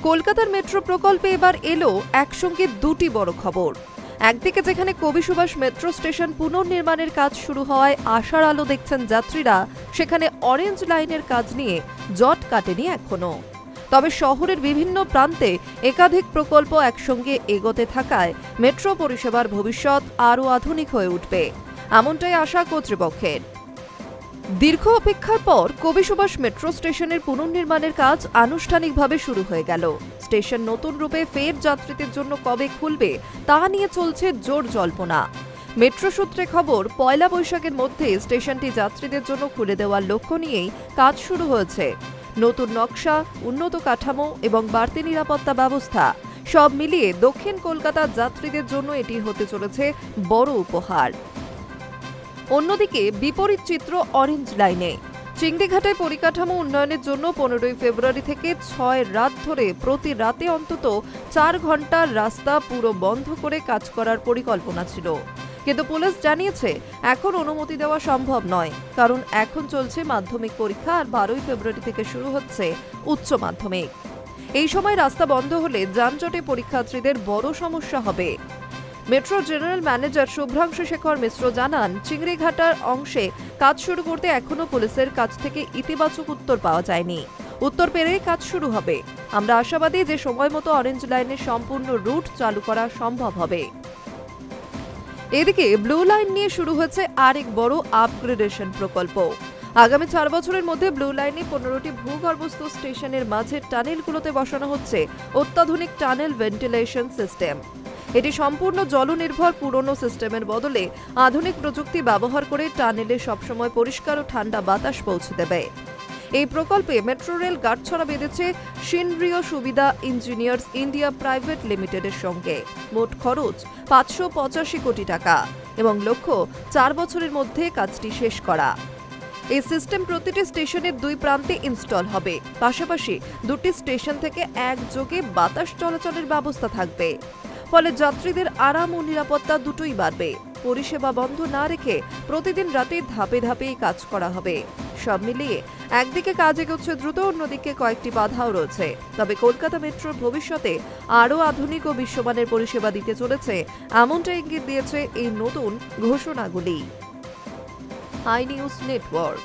কলকাতার মেট্রো প্রকল্পে এবার এলো একসঙ্গে দুটি বড় খবর। একদিকে যেখানে কবি সুভাষ মেট্রো স্টেশন পুনর্নির্মাণের কাজ শুরু হওয়ায় আশার আলো দেখছেন যাত্রীরা, সেখানে অরেঞ্জ লাইনের কাজ নিয়ে জট কাটেনি এখনো। তবে শহরের বিভিন্ন প্রান্তে একাধিক প্রকল্প একসঙ্গে এগোতে থাকায় মেট্রো পরিষেবার ভবিষ্যৎ আরও আধুনিক হয়ে উঠবে, এমনটাই আশা কর্তৃপক্ষের। দীর্ঘ অপেক্ষার পর কবি সুভাষ মেট্রো স্টেশনের পুনর্নির্মাণের কাজ আনুষ্ঠানিকভাবে শুরু হয়ে গেল। স্টেশন নতুন রূপে ফের যাত্রীদের জন্য কবে খুলবে তা নিয়ে চলছে জোর জল্পনা। মেট্রো সূত্রে খবর, পয়লা বৈশাখের মধ্যে স্টেশনটি যাত্রীদের জন্য খুলে দেওয়ার লক্ষ্য নিয়েই কাজ শুরু হয়েছে। নতুন নকশা, উন্নত কাঠামো এবং বাড়তি নিরাপত্তা ব্যবস্থা সব মিলিয়ে দক্ষিণ কলকাতার যাত্রীদের জন্য এটি হতে চলেছে বড় উপহার। অন্যদিকে বিপরীত চিত্র অরেঞ্জ লাইনে। চিংড়িঘাটায় পরিকাঠামো উন্নয়নের জন্য 15 ফেব্রুয়ারি থেকে 6 রাত ধরে প্রতি রাতে অন্তত 4 ঘন্টার রাস্তা পুরো বন্ধ করে কাজ করার পরিকল্পনা ছিল। কিন্তু পুলিশ জানিয়েছে এখন অনুমতি দেওয়া সম্ভব নয়, কারণ এখন চলছে মাধ্যমিক পরীক্ষা আর 12 ফেব্রুয়ারি থেকে শুরু হচ্ছে উচ্চ মাধ্যমিক। এই সময় রাস্তা বন্ধ হলে যানজটে পরীক্ষার্থীদের বড় সমস্যা হবে। Metro general manager Shubhranshu Shekhar Mishra জানান, চিংড়িঘাটার অংশে কাজ শুরু করতে এখনো পুলিশের কাছ থেকে ইতিবাচক উত্তর পাওয়া যায়নি। উত্তর পেলেই কাজ শুরু হবে। আমরা আশাবাদী যে সময় মতো অরেঞ্জ লাইনের সম্পূর্ণ রুট চালু করা সম্ভব হবে। এদিকে ব্লু লাইন নিয়ে শুরু হয়েছে আরেক বড় আপগ্রেডেশন প্রকল্প। আগামী 4 বছরের মধ্যে ব্লু লাইনে 15টি ভূগর্ভস্থ স্টেশনের মাঝে টানেলগুলোতে বসানো হচ্ছে অত্যাধুনিক টানেল ভেন্টিলেশন সিস্টেম। এটি সম্পূর্ণ জলনির্ভর পুরনো সিস্টেমের বদলে আধুনিক প্রযুক্তি ব্যবহার করে টানেলে সবসময় পরিষ্কার ও ঠান্ডা বাতাস পৌঁছে দেবে। এই প্রকল্পে মেট্রো রেল গাঁটছড়া বেঁধেছে সিনরিও সুবিধা ইঞ্জিনিয়ার্স ইন্ডিয়া প্রাইভেট লিমিটেডের সঙ্গে। মোট খরচ 585 কোটি টাকা এবং লক্ষ্য 4 বছরের মধ্যে কাজটি শেষ করা। এই সিস্টেম প্রতিটি স্টেশনের 2 প্রান্তে ইনস্টল হবে। পাশাপাশি 2টি স্টেশন থেকে একযোগে বাতাস চলাচলের ব্যবস্থা থাকবে। ফলে যাত্রীদের আরাম ও নিরাপত্তা দুটোই বাড়বে। পরিষেবা বন্ধ না রেখে প্রতিদিন রাতে ধাপে ধাপে কাজ করা হবে। সব মিলিয়ে একদিকে কাজ এগোচ্ছে দ্রুত, অন্যদিকে কয়েকটি বাধাও রয়েছে। তবে কলকাতা মেট্রোর ভবিষ্যতে আরও আধুনিক ও বিশ্বমানের পরিষেবা দিতে চলেছে, এমনটা ইঙ্গিত দিয়েছে এই নতুন ঘোষণাগুলি। I news network.